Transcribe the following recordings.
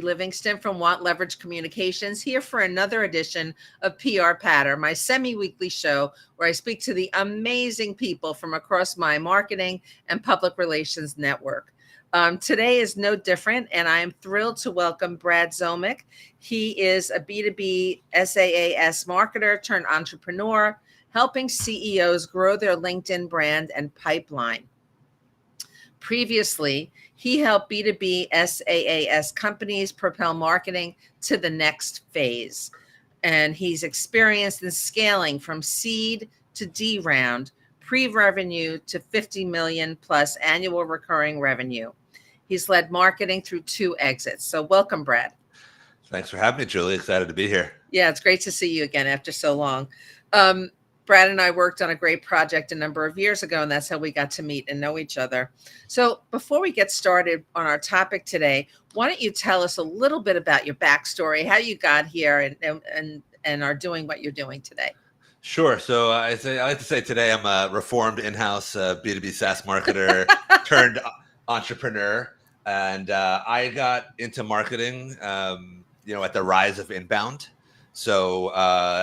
Livingston from Want Leverage Communications here for another edition of PR Patter, my semi-weekly show where I speak to the amazing people from across my marketing and public relations network. Today is no different, and I am thrilled to welcome Brad Zomick. He is a B2B SaaS marketer turned entrepreneur, helping CEOs grow their LinkedIn brand and pipeline. Previously, he helped B2B SaaS companies propel marketing to the next phase. And he's experienced in scaling from seed to D round, pre-revenue to 50 million plus annual recurring revenue. He's led marketing through 2 exits. So welcome, Brad. Thanks for having me, Julie. Excited to be here. Yeah, it's great to see you again after so long. Brad and I worked on a great project a number of years ago, and that's how we got to meet and know each other. So before we get started on our topic today, why don't you tell us a little bit about your backstory, how you got here and are doing what you're doing today? Sure. So I like to say today I'm a reformed in-house B2B SaaS marketer turned entrepreneur. And I got into marketing, at the rise of inbound. So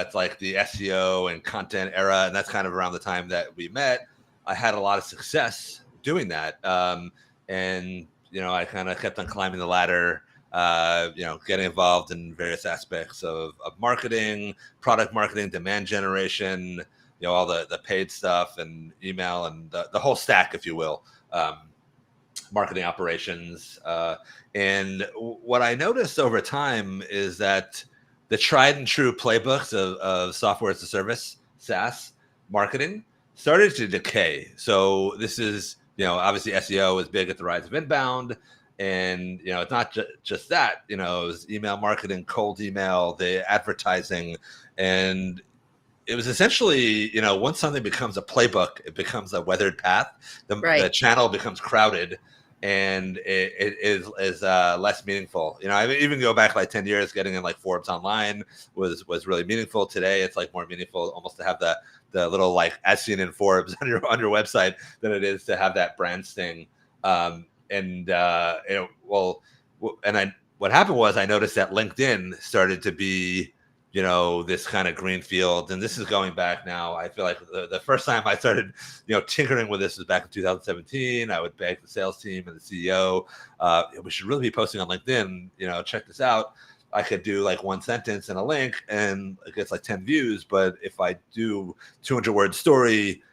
it's like the SEO and content era, and that's kind of around the time that we met. I had a lot of success doing that, and I kind of kept on climbing the ladder. Getting involved in various aspects of marketing, product marketing, demand generation, all the paid stuff and email and the whole stack, if you will, marketing operations. And what I noticed over time is that the tried and true playbooks of software as a service, SaaS marketing started to decay. So this is, obviously SEO is big at the rise of inbound. And, it's not just that, it was email marketing, cold email, the advertising. And it was essentially, once something becomes a playbook, it becomes a weathered path. The channel becomes crowded. And it is less meaningful. I even go back like 10 years, getting in like Forbes online was really meaningful. Today, it's like more meaningful almost to have the little like as seen in Forbes on your website than it is to have that brand sting. What happened was I noticed that LinkedIn started to be this kind of green field. And this is going back now. I feel like the first time I started, tinkering with this was back in 2017. I would beg the sales team and the CEO, we should really be posting on LinkedIn, check this out. I could do like one sentence and a link and it gets like 10 views. But if I do 200-word story,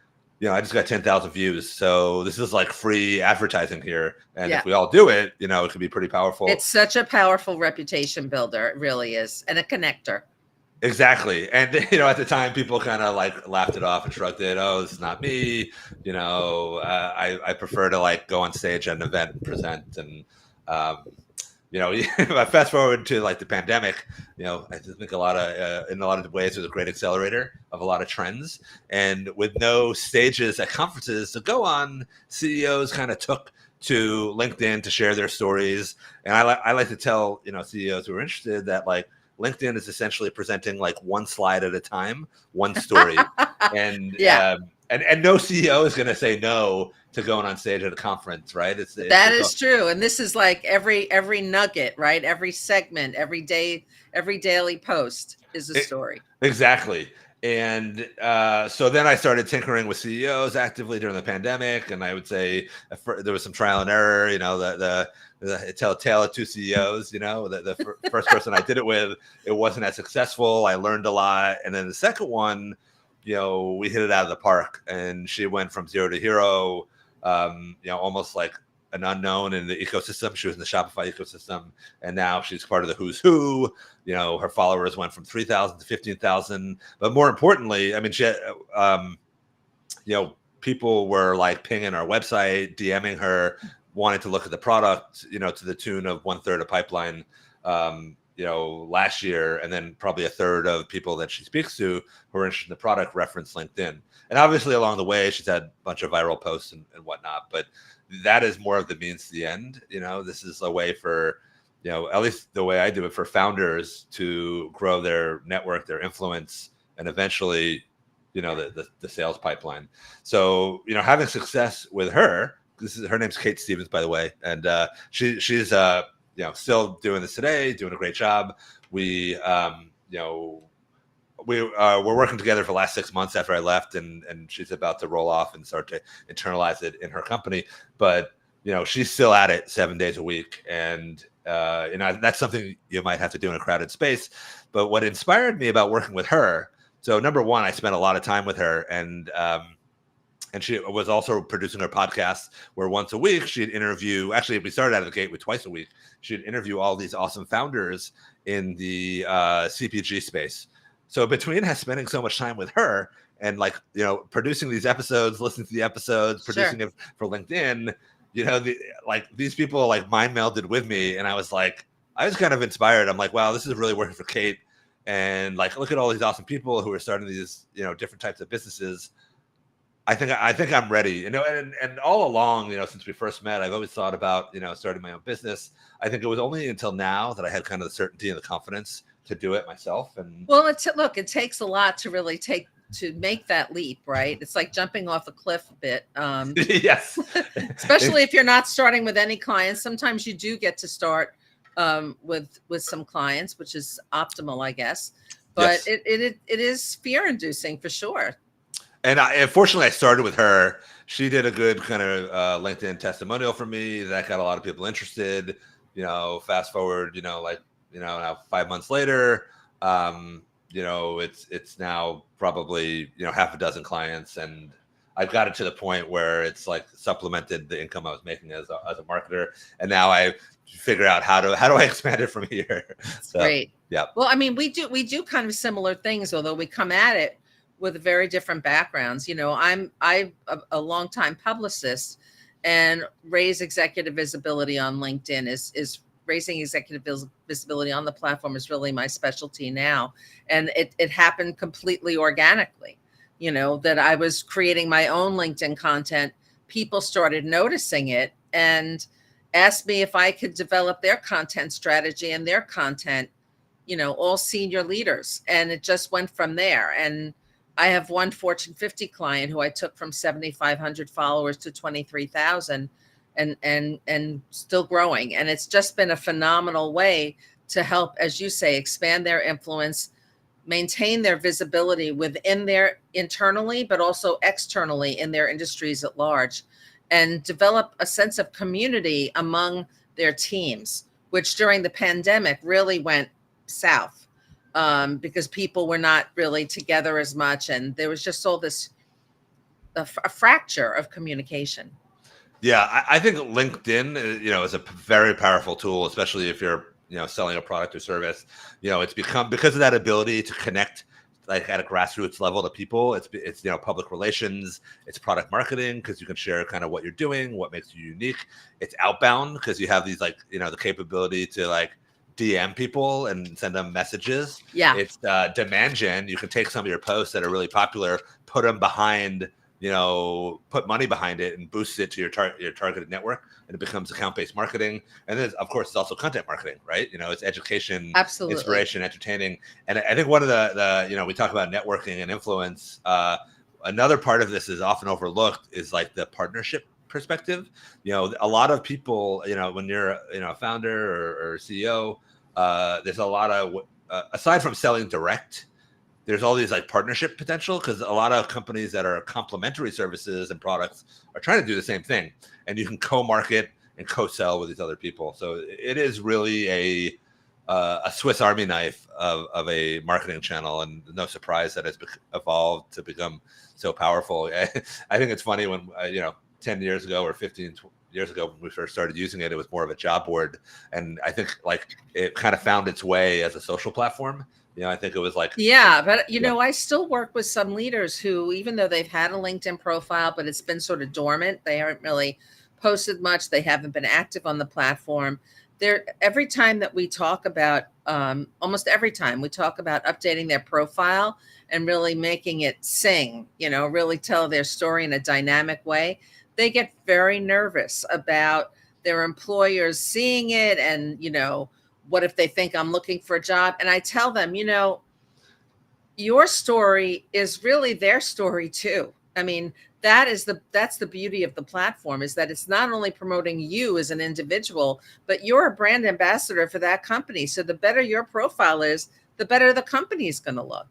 I just got 10,000 views. So this is like free advertising here. And if we all do it, it could be pretty powerful. It's such a powerful reputation builder. It really is. And a connector. Exactly. And, at the time, people kind of like laughed it off and shrugged it. Oh, this is not me. I prefer to like go on stage at an event and present. And, fast forward to like the pandemic, I think in a lot of ways it was a great accelerator of a lot of trends. And with no stages at conferences to go on, CEOs kind of took to LinkedIn to share their stories. And I like to tell, CEOs who are interested that like, LinkedIn is essentially presenting like one slide at a time, one story. And no CEO is going to say no to going on stage at a conference, right? That is true. And this is like every nugget, right? Every segment, every day, every daily post is a story. Exactly. And so then I started tinkering with CEOs actively during the pandemic. And I would say there was some trial and error, the tale of two CEOs, the first person I did it with, it wasn't as successful. I learned a lot. And then the second one, we hit it out of the park and she went from zero to hero, almost like an unknown in the ecosystem. She was in the Shopify ecosystem and now she's part of the who's who. Her followers went from 3,000 to 15,000. But more importantly, I mean, she had, people were like pinging our website, DMing her, wanting to look at the product, to the tune of 1/3 of pipeline, last year. And then probably a third of people that she speaks to who are interested in the product reference LinkedIn. And obviously along the way, she's had a bunch of viral posts and whatnot, but that is more of the means to the end. This is a way for, at least the way I do it, for founders to grow their network, their influence, and eventually, the sales pipeline. So, having success with her, her name's Kate Stevens, by the way. And she's still doing this today, doing a great job. We, we're working together for the last 6 months after I left, and she's about to roll off and start to internalize it in her company. But she's still at it 7 days a week, and that's something you might have to do in a crowded space. But what inspired me about working with her, so number one, I spent a lot of time with her, and she was also producing her podcast where once a week she'd interview. Actually, we started out of the gate with twice a week. She'd interview all these awesome founders in the CPG space. So between us spending so much time with her and producing these episodes, listening to the episodes, producing it for LinkedIn, these people mind melded with me, and I was kind of inspired. I'm like, wow, this is really working for Kate, and look at all these awesome people who are starting these different types of businesses. I think I'm ready, and all along, since we first met, I've always thought about starting my own business. I think it was only until now that I had kind of the certainty and the confidence to do it myself. And well, it takes a lot to really make that leap, right? It's like jumping off a cliff a bit. Yes. Especially if you're not starting with any clients. Sometimes you do get to start with some clients, which is optimal, I guess. But yes. it is fear-inducing for sure. And fortunately, I started with her. She did a good kind of LinkedIn testimonial for me that got a lot of people interested. Fast forward, now 5 months later, it's now probably half a dozen clients, and I've got it to the point where it's supplemented the income I was making as a marketer, and now I figure out how do I expand it from here. So, great. Yeah. Well, I mean, we do kind of similar things, although we come at it with very different backgrounds. I'm a longtime publicist, and raise executive visibility on LinkedIn is raising executive visibility on the platform is really my specialty now. And it happened completely organically, that I was creating my own LinkedIn content. People started noticing it and asked me if I could develop their content strategy and their content, all senior leaders. And it just went from there. And I have one Fortune 50 client who I took from 7,500 followers to 23,000. And still growing. And it's just been a phenomenal way to help, as you say, expand their influence, maintain their visibility within their internally, but also externally in their industries at large, and develop a sense of community among their teams, which during the pandemic really went south because people were not really together as much. And there was just all this, a fracture of communication. Yeah, I think LinkedIn, is a very powerful tool, especially if you're, selling a product or service. It's become, because of that ability to connect at a grassroots level to people. It's public relations, it's product marketing, because you can share kind of what you're doing, what makes you unique. It's outbound because you have these the capability to DM people and send them messages. Yeah. It's demand gen. You can take some of your posts that are really popular, put them behind, put money behind it and boost it to your targeted network, and it becomes account-based marketing. And then, of course, it's also content marketing, right? It's education, absolutely, inspiration, entertaining. And I think one of the we talk about networking and influence. Another part of this is often overlooked is the partnership perspective. A lot of people, when you're a founder or CEO, there's a lot of aside from selling direct, there's all these partnership potential, because a lot of companies that are complementary services and products are trying to do the same thing, and you can co-market and co-sell with these other people. So it is really a Swiss Army knife of a marketing channel, and no surprise that it's evolved to become so powerful. I think it's funny when 10 years ago or 15 years ago when we first started using it, it was more of a job board, and I think it kind of found its way as a social platform. I think it was yeah, but I still work with some leaders who, even though they've had a LinkedIn profile, but it's been sort of dormant, they haven't really posted much, they haven't been active on the platform. Every time that we talk about, almost every time we talk about updating their profile and really making it sing, really tell their story in a dynamic way, they get very nervous about their employers seeing it, and what if they think I'm looking for a job? And I tell them, your story is really their story too. I mean, that's the beauty of the platform, is that it's not only promoting you as an individual, but you're a brand ambassador for that company. So the better your profile is, the better the company is going to look.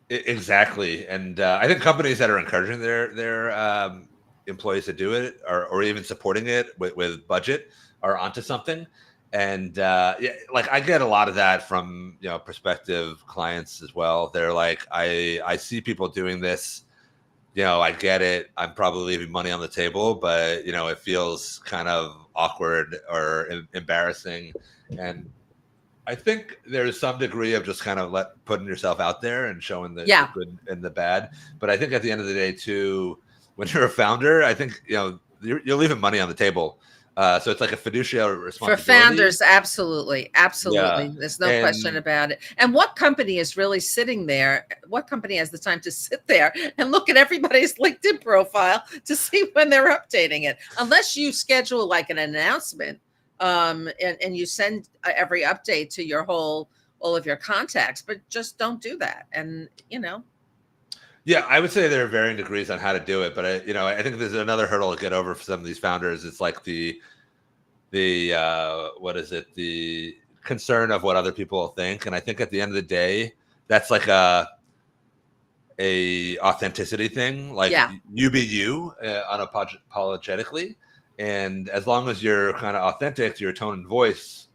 Exactly, and I think companies that are encouraging their employees to do it, or even supporting it with budget, are onto something. And yeah, like I get a lot of that from prospective clients as well. They're like, I see people doing this. I get it. I'm probably leaving money on the table, but it feels kind of awkward or embarrassing. And I think there's some degree of just kind of putting yourself out there and showing the good and the bad. But I think at the end of the day, too, when you're a founder, I think you're leaving money on the table. So it's like a fiduciary responsibility. For founders, absolutely. Yeah. There's no question about it. And what company is really sitting there? What company has the time to sit there and look at everybody's LinkedIn profile to see when they're updating it? Unless you schedule like an announcement. And you send every update to all of your contacts, but just don't do that. And yeah, I would say there are varying degrees on how to do it, but I think there's another hurdle to get over for some of these founders. It's like the what is it? The concern of what other people will think. And I think at the end of the day, that's like a authenticity thing. Like you be you unapologetically. And as long as you're kind of authentic to your tone and voice,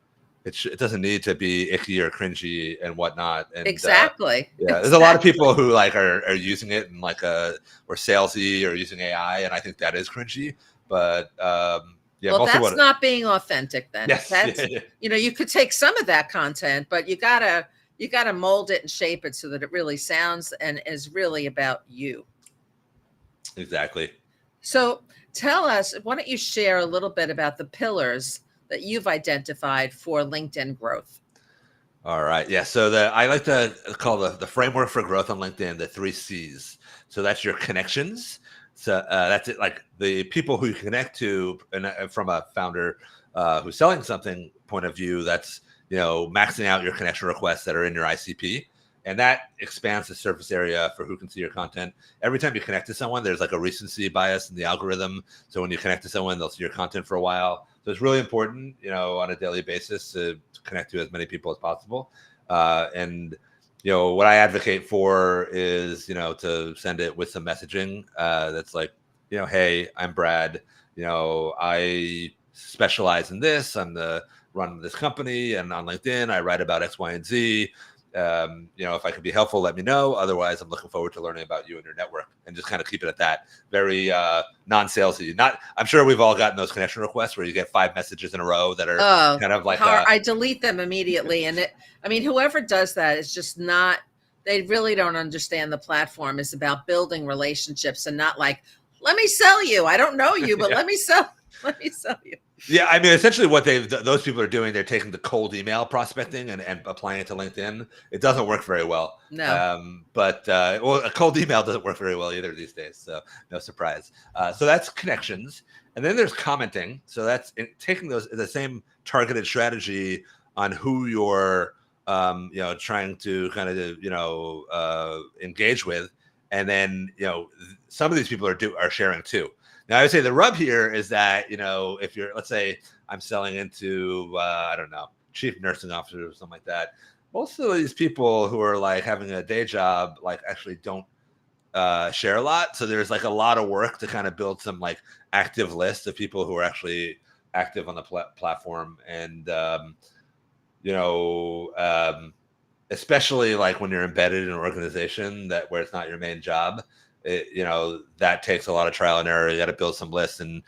it doesn't need to be icky or cringy and whatnot. And exactly. There's a lot of people who like are using it and like or salesy or using AI, and I think that is cringy. But well, that's not being authentic. Then yes. That's you could take some of that content, but you gotta mold it and shape it so that it really sounds and is really about you. Exactly. So tell us, why don't you share a little bit about the pillars that you've identified for LinkedIn growth? All right. Yeah. So I like to call the framework for growth on LinkedIn the 3 C's. So that's your connections. So that's it. Like the people who you connect to, and from a founder who's selling something point of view, that's maxing out your connection requests that are in your ICP. And that expands the surface area for who can see your content. Every time you connect to someone, there's like a recency bias in the algorithm. So when you connect to someone, they'll see your content for a while. So it's really important, on a daily basis to connect to as many people as possible. And what I advocate for is, to send it with some messaging that's like, hey, I'm Brad. I specialize in this. I'm the run of this company, and on LinkedIn, I write about X, Y, and Z. If I can be helpful, let me know. Otherwise, I'm looking forward to learning about you and your network, and just kind of keep it at that. Very non-salesy. I'm sure we've all gotten those connection requests where you get 5 messages in a row that are kind of like I delete them immediately. And whoever does that is just not. They really don't understand the platform is about building relationships and not like, let me sell you. I don't know you, but let me sell you. Yeah, I mean, essentially what those people are doing, they're taking the cold email prospecting and applying it to LinkedIn. It doesn't work very well. No. But a cold email doesn't work very well either these days. So no surprise. So that's connections. And then there's commenting. So that's taking the same targeted strategy on who you're, trying to kind of, engage with. And then, some of these people are sharing too. Now, I would say the rub here is that, if you're, let's say I'm selling into, I don't know, chief nursing officer or something like that, most of these people who are like having a day job, like actually don't share a lot. So there's like a lot of work to kind of build some like active list of people who are actually active on the platform. And, especially like when you're embedded in an organization where it's not your main job, that takes a lot of trial and error. You got to build some lists and,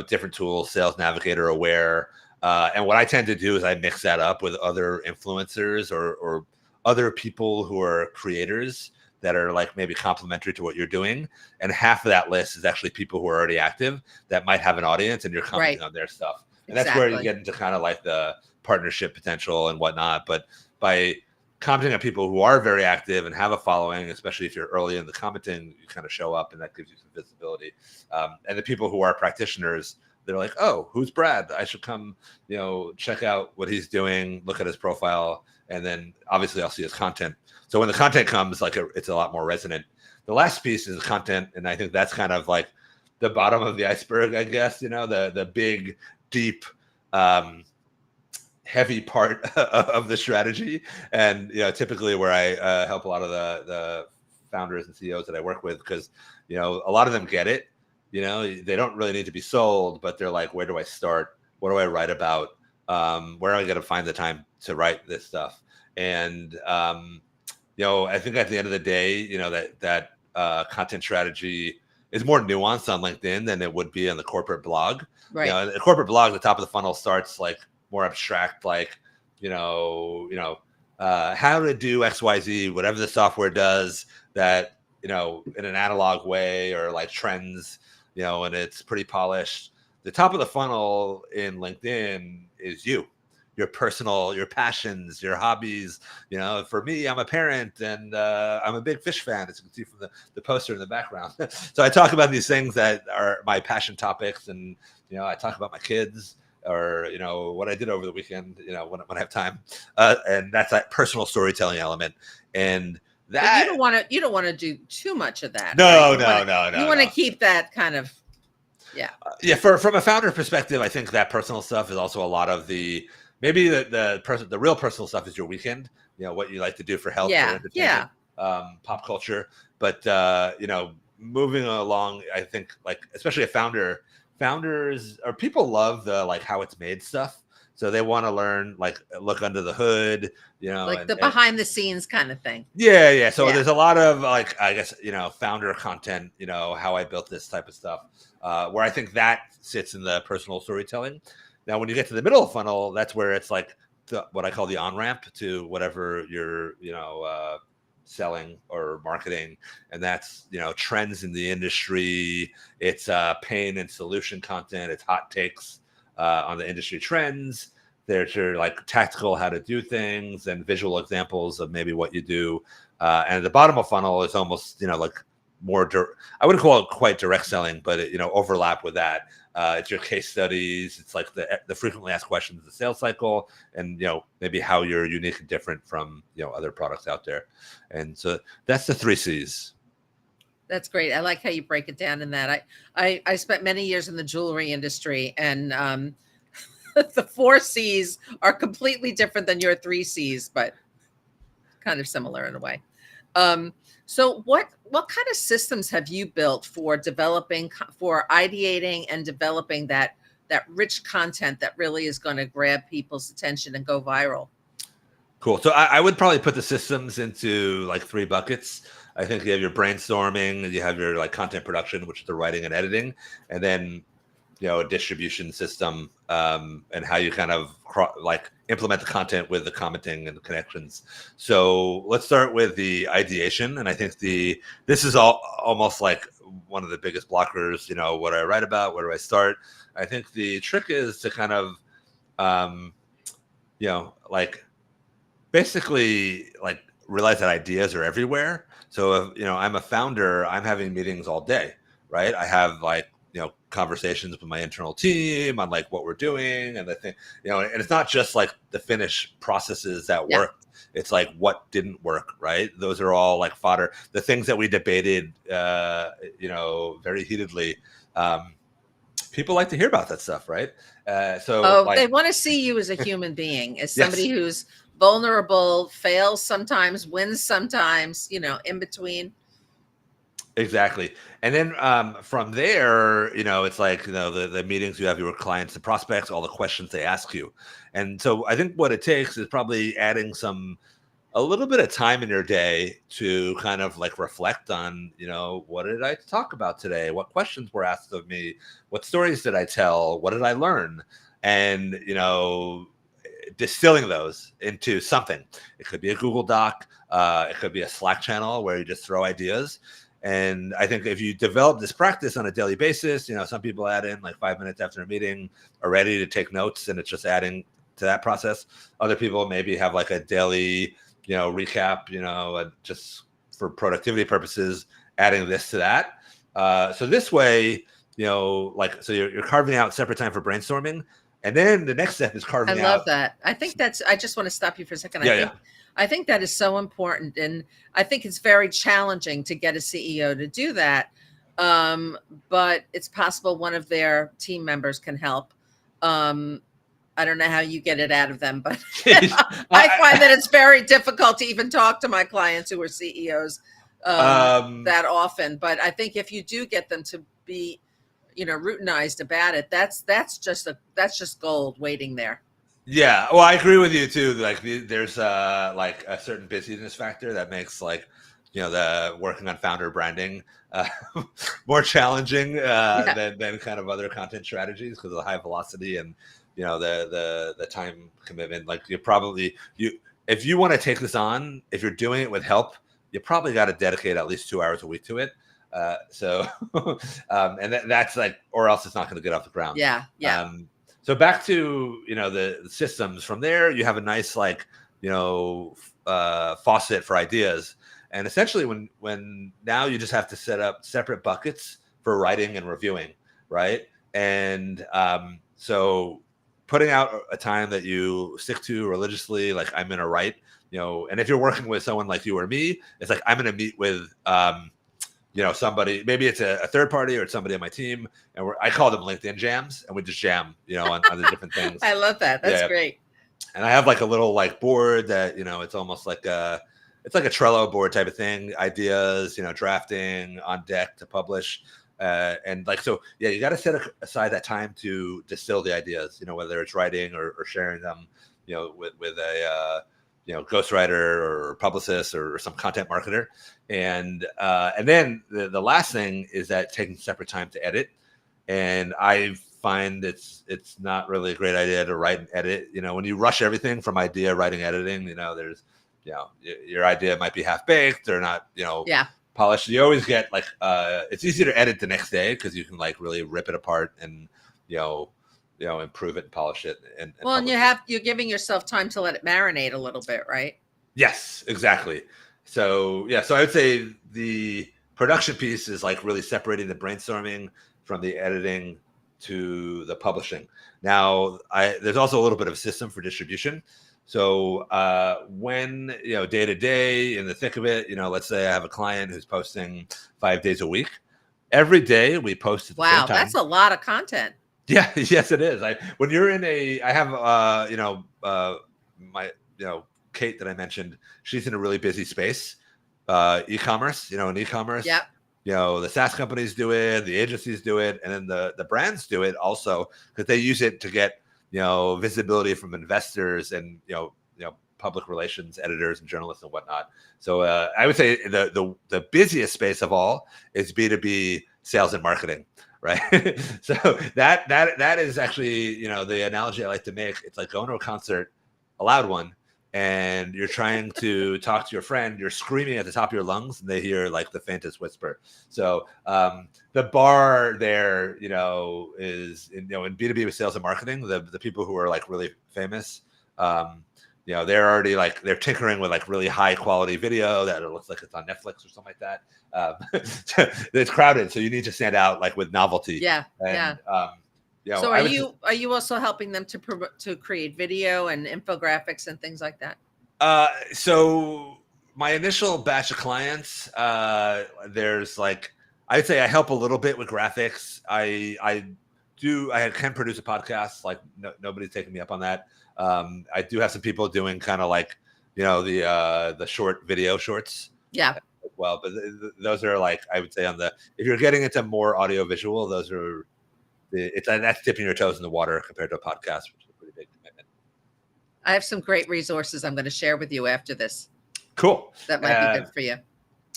different tools, Sales Navigator, Aware. And what I tend to do is I mix that up with other influencers or other people who are creators that are like maybe complementary to what you're doing. And half of that list is actually people who are already active that might have an audience and you're commenting on their stuff. And that's where you get into kind of like the partnership potential and whatnot. But by commenting on people who are very active and have a following, especially if you're early in the commenting, you kind of show up and that gives you some visibility. And the people who are practitioners, they're like, oh, who's Brad? I should come, check out what he's doing, look at his profile, and then obviously I'll see his content. So when the content comes, it's a lot more resonant. The last piece is content, and I think that's kind of like the bottom of the iceberg, I guess. The big, deep, heavy part of the strategy, and typically where I help a lot of the founders and CEOs that I work with, because a lot of them get it. They don't really need to be sold, but they're like, where do I start? What do I write about? Where am I going to find the time to write this stuff? And I think at the end of the day, that content strategy is more nuanced on LinkedIn than it would be on the corporate blog. Right. The corporate blog, the top of the funnel starts like more abstract, like how to do XYZ, whatever the software does that in an analog way, or like trends, and it's pretty polished. The top of the funnel in LinkedIn is your personal, your passions, your hobbies. For me, I'm a parent, and I'm a big fish fan, as you can see from the poster in the background. So I talk about these things that are my passion topics, and I talk about my kids, or what I did over the weekend, when I have time, and that's that personal storytelling element. And that, but you don't want to do too much of that. No, right? No. You want to keep that kind of, yeah. From a founder perspective, I think that personal stuff is also a lot of maybe the real personal stuff is your weekend. What you like to do for health, or entertainment, pop culture. But moving along, I think, like, especially a founders or people love the like how it's made stuff. So they want to learn, like, look under the hood, like the behind the scenes kind of thing. Yeah. So there's a lot of, like, I guess, founder content, how I built this type of stuff, where I think that sits in the personal storytelling. Now, when you get to the middle of the funnel, that's where it's like what I call the on-ramp to whatever you're, selling or marketing. And that's, trends in the industry. It's pain and solution content. It's hot takes on the industry trends. There's your like tactical how to do things and visual examples of maybe what you do. And at the bottom of funnel is almost, like more, I wouldn't call it quite direct selling, but it, overlap with that. It's your case studies. It's like the frequently asked questions of the sales cycle, and maybe how you're unique and different from other products out there. And so that's the 3 C's. That's great. I like how you break it down in that. I spent many years in the jewelry industry, and the 4 C's are completely different than your 3 C's, but kind of similar in a way. So what kind of systems have you built for ideating and developing that rich content that really is going to grab people's attention and go viral? Cool. So I would probably put the systems into like 3 buckets. I think you have your brainstorming, and you have your like content production, which is the writing and editing, and then a distribution system, and how you kind of implement the content with the commenting and the connections. So let's start with the ideation. And I think this is almost like one of the biggest blockers. What do I write about? Where do I start? I think the trick is to kind of, like basically like realize that ideas are everywhere. So if, I'm a founder, I'm having meetings all day, right? I have like, conversations with my internal team on like what we're doing, and the thing, and it's not just like the finished processes that work. It's like what didn't work, right? Those are all like fodder. The things that we debated, very heatedly. People like to hear about that stuff, right? They want to see you as a human being, as somebody who's vulnerable, fails sometimes, wins sometimes, in between. Exactly. And then from there, it's like, the meetings you have, your clients, the prospects, all the questions they ask you. And so I think what it takes is probably adding a little bit of time in your day to kind of like reflect on, what did I talk about today? What questions were asked of me? What stories did I tell? What did I learn? And, distilling those into something. It could be a Google Doc. It could be a Slack channel where you just throw ideas. And I think if you develop this practice on a daily basis, some people add in like 5 minutes after a meeting are ready to take notes, and it's just adding to that process. Other people maybe have like a daily, recap, just for productivity purposes, adding this to that. So this way, like, so you're carving out separate time for brainstorming. And then the next step is I carving love out. that. I think I just want to stop you for a second. Yeah. I think that is so important. And I think it's very challenging to get a CEO to do that. But it's possible one of their team members can help. I don't know how you get it out of them, but I find that it's very difficult to even talk to my clients who are CEOs that often. But I think if you do get them to be, routinized about it, that's just gold waiting there. Yeah, well, I agree with you too. Like, there's like a certain busyness factor that makes, like, the working on founder branding uh, more challenging Yeah. than kind of other content strategies, because of the high velocity and the time commitment. Like, if you want to take this on, if you're doing it with help, you probably got to dedicate at least 2 hours a week to it. So and that's like, or else it's not going to get off the ground. Yeah. So back to the systems. From there, you have a nice, like, faucet for ideas, and essentially when now you just have to set up separate buckets for writing and reviewing, right? And so putting out a time that you stick to religiously, like, I'm gonna write, and if you're working with someone like you or me, it's like, I'm gonna meet with somebody, maybe it's a third party or it's somebody on my team, and I call them LinkedIn jams, and we just jam, on the different things. I love that. That's great. And I have like a little, like, board that, it's almost like it's like a Trello board type of thing, ideas, drafting on deck to publish. And like, so yeah, you got to set aside that time to distill the ideas, whether it's writing or sharing them, with a, ghostwriter or publicist or some content marketer. And then the last thing is that taking separate time to edit. And I find it's not really a great idea to write and edit. When you rush everything from idea, writing, editing, there's, your idea might be half baked or not, polished. You always get, like, it's easy to edit the next day because you can, like, really rip it apart and, improve it and polish it. And you're giving yourself time to let it marinate a little bit, right? Yes, exactly. So I would say the production piece is, like, really separating the brainstorming from the editing to the publishing. Now, there's also a little bit of a system for distribution. So when, day to day, in the thick of it, let's say I have a client who's posting 5 days a week. Every day we post at the same time. Wow, that's a lot of content. Yeah, yes, it is. When you're in I have, my, Kate that I mentioned, she's in a really busy space, e-commerce, in e-commerce. Yep. The SaaS companies do it, the agencies do it, and then the brands do it also, because they use it to get, visibility from investors and, public relations editors and journalists and whatnot. So I would say the busiest space of all is B2B sales and marketing, right? So that is actually, the analogy I like to make. It's like going to a concert, a loud one, and you're trying to talk to your friend, you're screaming at the top of your lungs, and they hear, like, the faintest whisper. So the bar there, is in B2B with sales and marketing, the people who are, like, really famous, they're already, like, they're tinkering with, like, really high quality video that it looks like it's on Netflix or something like that. It's crowded, so you need to stand out, like, with novelty. Yeah. So are you also helping them to create video and infographics and things like that? So my initial batch of clients, there's, like, I'd say I help a little bit with graphics. I can produce a podcast. Like, nobody's taking me up on that. I do have some people doing kind of like, the short video shorts. Yeah. As well, but those are, like, I would say if you're getting into more audio visual, those are that's dipping your toes in the water compared to a podcast, which is a pretty big commitment. I have some great resources I'm going to share with you after this. Cool. That might be good for you.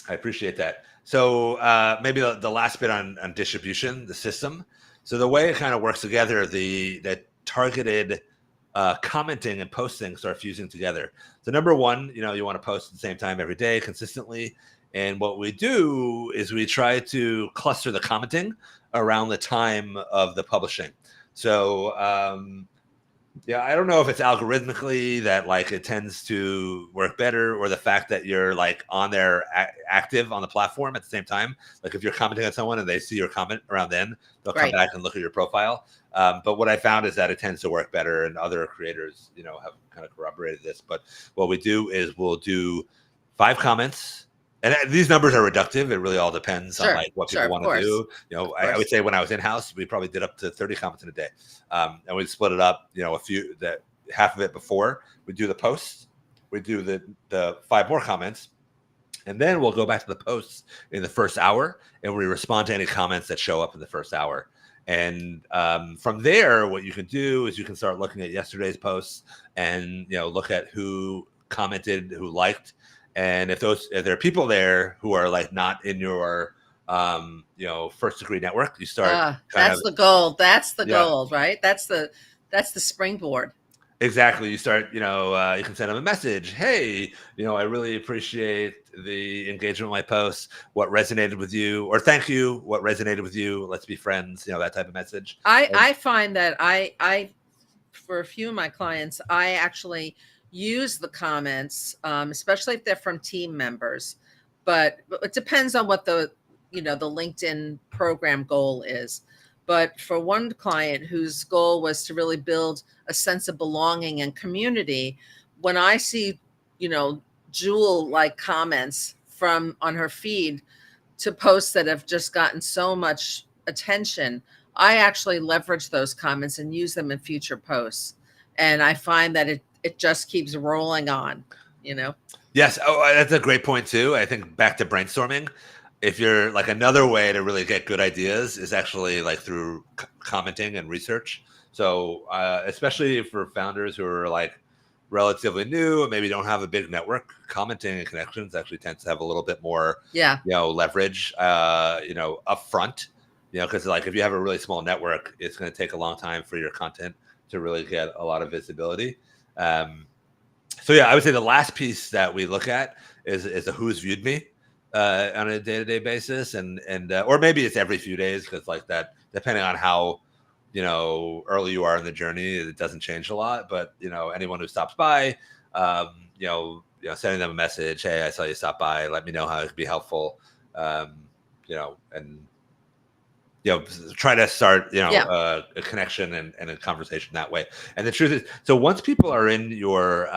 I appreciate that. So maybe the last bit on distribution, the system. So the way it kind of works together, the targeted commenting and posting start fusing together. So number one, you want to post at the same time every day consistently. And what we do is we try to cluster the commenting around the time of the publishing. So Yeah, I don't know if it's algorithmically that like it tends to work better, or the fact that you're like on there active on the platform at the same time. Like if you're commenting on someone and they see your comment around, then they'll come Right. back and look at your profile. But what I found is that it tends to work better, and other creators, have kind of corroborated this. But what we do is we'll do 5 comments. And these numbers are reductive. It really all depends on Sure. like what Sure. people Of want to course. do. Of I would course. say when I was in house, we probably did up to 30 comments in a day. And we split it up, a few that half of it before we do the posts, we do the 5 more comments, and then we'll go back to the posts in the first hour, and we respond to any comments that show up in the first hour. And from there, what you can do is you can start looking at yesterday's posts and look at who commented, who liked, and if there are people there who are like not in your first degree network, you start kind That's of, the goal. That's the yeah. goal, right? That's the springboard. Exactly. You start, you can send them a message. Hey, I really appreciate the engagement with my posts. What resonated with you? Or thank you. What resonated with you? Let's be friends. That type of message. I find that I for a few of my clients, I actually use the comments, especially if they're from team members. But it depends on what the LinkedIn program goal is. But for one client whose goal was to really build a sense of belonging and community, when I see, you know, jewel like comments from on her feed to posts that have just gotten so much attention, I actually leverage those comments and use them in future posts. And I find that it just keeps rolling on, you know? Yes. Oh, that's a great point too. I think back to brainstorming. If you're like, another way to really get good ideas is actually like through commenting and research. So especially for founders who are like relatively new and maybe don't have a big network, commenting and connections actually tends to have a little bit more, Yeah. leverage, up front. Because like if you have a really small network, it's going to take a long time for your content to really get a lot of visibility. So yeah, I would say the last piece that we look at is the who's viewed me on a day-to-day basis, and or maybe it's every few days, because like that, depending on how early you are in the journey, it doesn't change a lot. But anyone who stops by, sending them a message, hey, I saw you stop by, let me know how it could be helpful, and try to start, Yeah. a connection and a conversation that way. And the truth is, so once people are in your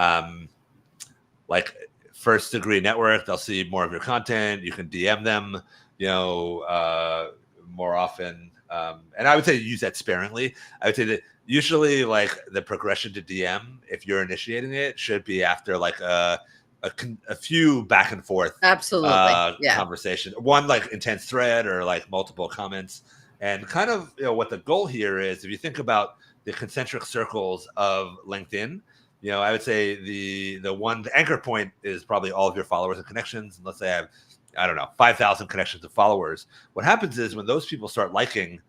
like first degree network, they'll see more of your content. You can DM them, more often. And I would say use that sparingly. I would say that usually like the progression to DM, if you're initiating it, should be after like a few back and forth Absolutely. Yeah. conversation, one like intense thread or like multiple comments. And kind of what the goal here is, if you think about the concentric circles of LinkedIn, I would say the anchor point is probably all of your followers and connections. And let's say I don't know, 5,000 connections of followers. What happens is when those people start liking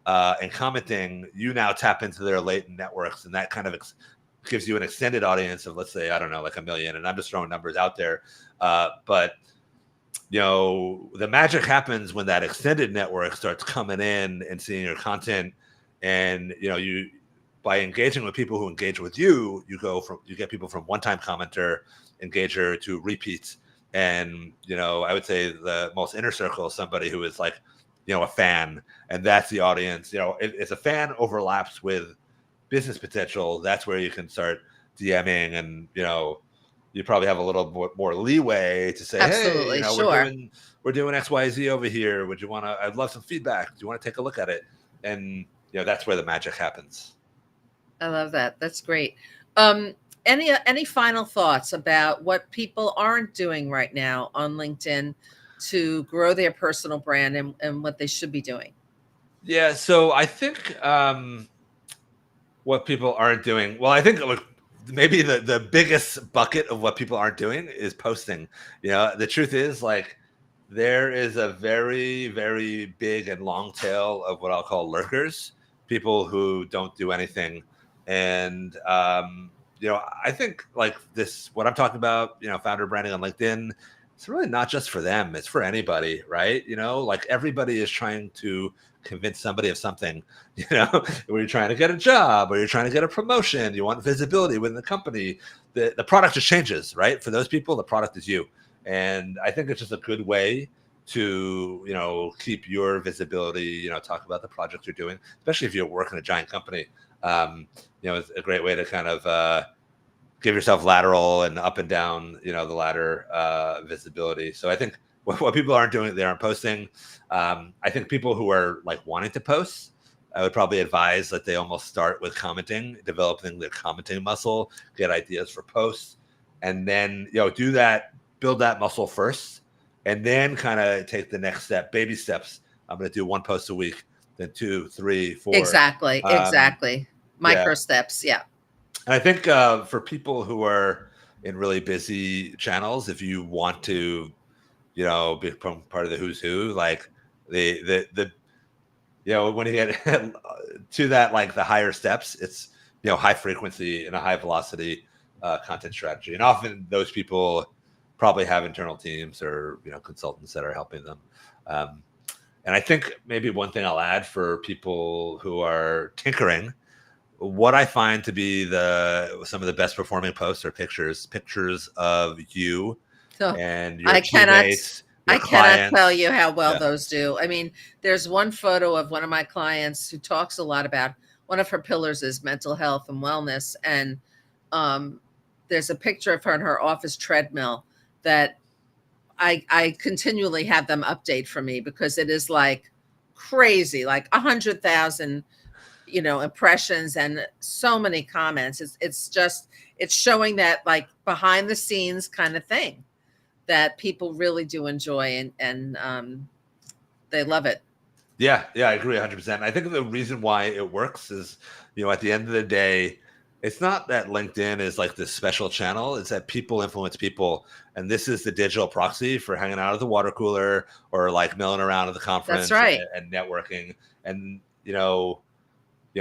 and commenting, you now tap into their latent networks, and that kind of gives you an extended audience of, let's say, I don't know, like 1 million. And I'm just throwing numbers out there. But the magic happens when that extended network starts coming in and seeing your content, and you, by engaging with people who engage with you, you get people from one-time commenter, engager, to repeats. And I would say the most inner circle is somebody who is like a fan, and that's the audience. If a fan overlaps with business potential, that's where you can start DMing, and you probably have a little more leeway to say, hey, Absolutely. we're Sure. doing XYZ over here. Would you want to? I'd love some feedback. Do you want to take a look at it? And that's where the magic happens. I love that. That's great. Um, any final thoughts about what people aren't doing right now on LinkedIn to grow their personal brand, and what they should be doing? Yeah. So I think what people aren't doing. Well, I think like maybe the biggest bucket of what people aren't doing is posting. The truth is, like, there is a very, very big and long tail of what I'll call lurkers, people who don't do anything. And I think like this, what I'm talking about, founder branding on LinkedIn, it's really not just for them, it's for anybody, right? Like everybody is trying to convince somebody of something, where you're trying to get a job or you're trying to get a promotion, you want visibility within the company, the product just changes, right? For those people, the product is you. And I think it's just a good way to, keep your visibility, talk about the projects you're doing, especially if you work in a giant company. It's a great way to kind of give yourself lateral and up and down, the ladder visibility. So I think what people aren't doing, they aren't posting. I think people who are like wanting to post, I would probably advise that they almost start with commenting, developing their commenting muscle, get ideas for posts, and then, do that, build that muscle first, and then kind of take the next step, baby steps. I'm going to do 1 post a week, then 2, 3, 4. Exactly. Yeah. Micro steps. Yeah. And I think for people who are in really busy channels, if you want to, become part of the who's who, like the when you get to that, like the higher steps, it's, high frequency and a high velocity content strategy. And often those people probably have internal teams or, consultants that are helping them. And I think maybe one thing I'll add for people who are tinkering, what I find to be some of the best performing posts are pictures of you So and your I cannot, teammates, your I cannot clients. tell you how well Yeah. those do. I mean, there's one photo of one of my clients who talks a lot about, one of her pillars is mental health and wellness. And there's a picture of her in her office treadmill that I continually have them update for me because it is like crazy, like 100,000, impressions and so many comments. It's showing that like behind the scenes kind of thing that people really do enjoy and they love it. Yeah, I agree 100%. I think the reason why it works is, at the end of the day, it's not that LinkedIn is like this special channel. It's that people influence people. And this is the digital proxy for hanging out at the water cooler or like milling around at the conference. That's right. and networking. And,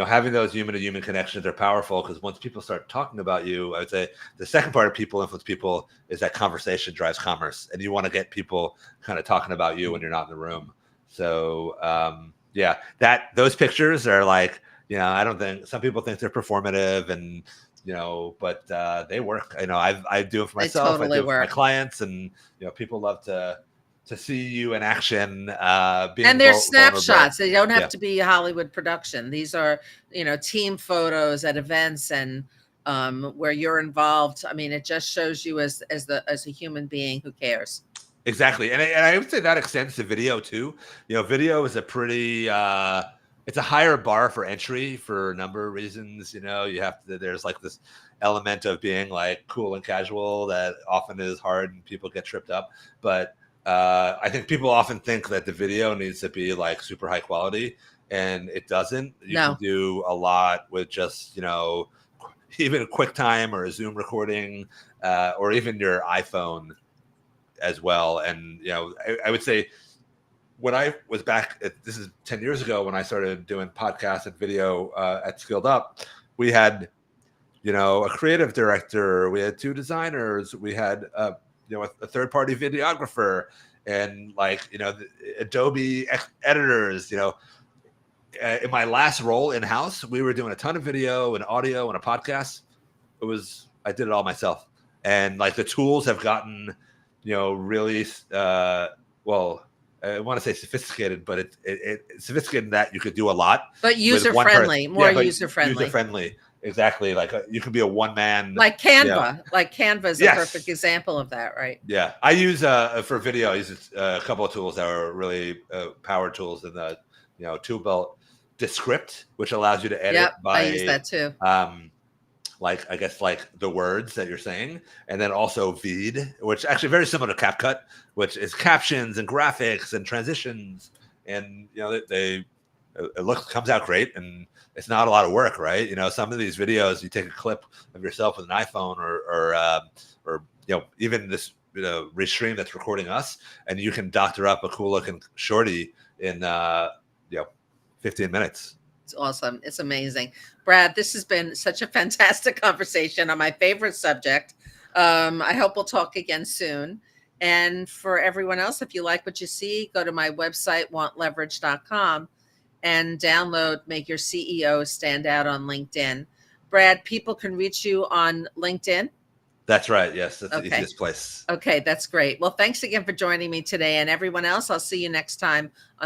having those human to human connections are powerful because once people start talking about you, I would say the second part of people influence people is that conversation drives commerce. And you want to get people kind of talking about you when you're not in the room. So those pictures are like, I don't think, some people think they're performative and, but they work. I do it for myself. Totally I do it for my work. clients, and people love to see you in action. And they're snapshots. Vulnerable. They don't have to be a Hollywood production. These are, team photos at events and where you're involved. I mean, it just shows you as a human being who cares. Exactly. And I would say that extends to video too. Video is a pretty, it's a higher bar for entry for a number of reasons. There's like this element of being like cool and casual that often is hard and people get tripped up. But I think people often think that the video needs to be like super high quality, and it doesn't. You can do a lot with just, even a QuickTime or a Zoom recording or even your iPhone as well. And I would say when I was back this is 10 years ago when I started doing podcasts and video at Skilled Up, we had a creative director, we had 2 designers, we had a third-party videographer, and like the Adobe editors. In my last role in-house, we were doing a ton of video and audio and a podcast. I did it all myself, and like the tools have gotten really I want to say sophisticated, but it's sophisticated in that you could do a lot, but user-friendly, user-friendly. Exactly. Like you can be a one-man, like Canva. Like Canva is a perfect example of that, right? Yeah, I use for video. I use a couple of tools that are really power tools in the tool belt. Descript, which allows you to edit by. I use that too. Like I guess like the words that you're saying, and then also Veed, which actually very similar to CapCut, which is captions and graphics and transitions, and comes out great, and it's not a lot of work, right? Some of these videos, you take a clip of yourself with an iPhone or even this restream that's recording us, and you can doctor up a cool looking shorty in 15 minutes. It's awesome. It's amazing. Brad, this has been such a fantastic conversation on my favorite subject. I hope we'll talk again soon. And for everyone else, if you like what you see, go to my website, wantleverage.com. and download Make Your CEO Stand Out on LinkedIn. Brad, people can reach you on LinkedIn. That's right. Yes, that's the Okay. easiest place. Okay, that's great. Well, thanks again for joining me today. And everyone else, I'll see you next time